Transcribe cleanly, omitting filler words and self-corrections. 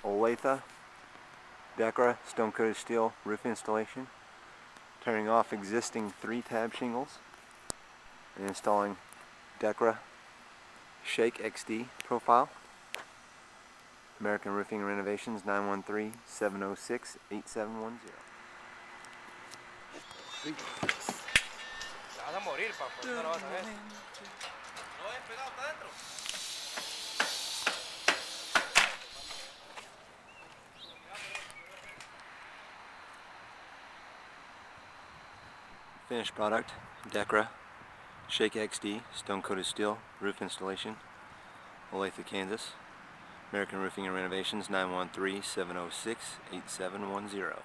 Olathe DECRA stone-coated steel roof installation, turning off existing 3-tab shingles and installing DECRA Shake XD profile. American Roofing and Renovations, 913-706-8710. Te vas a morir, papá. No lo vas a ver. ¿No es pegado hasta adentro? Finished product, DECRA Shake XD stone-coated steel roof installation, Olathe, Kansas. American Roofing and Renovations, 913-706-8710.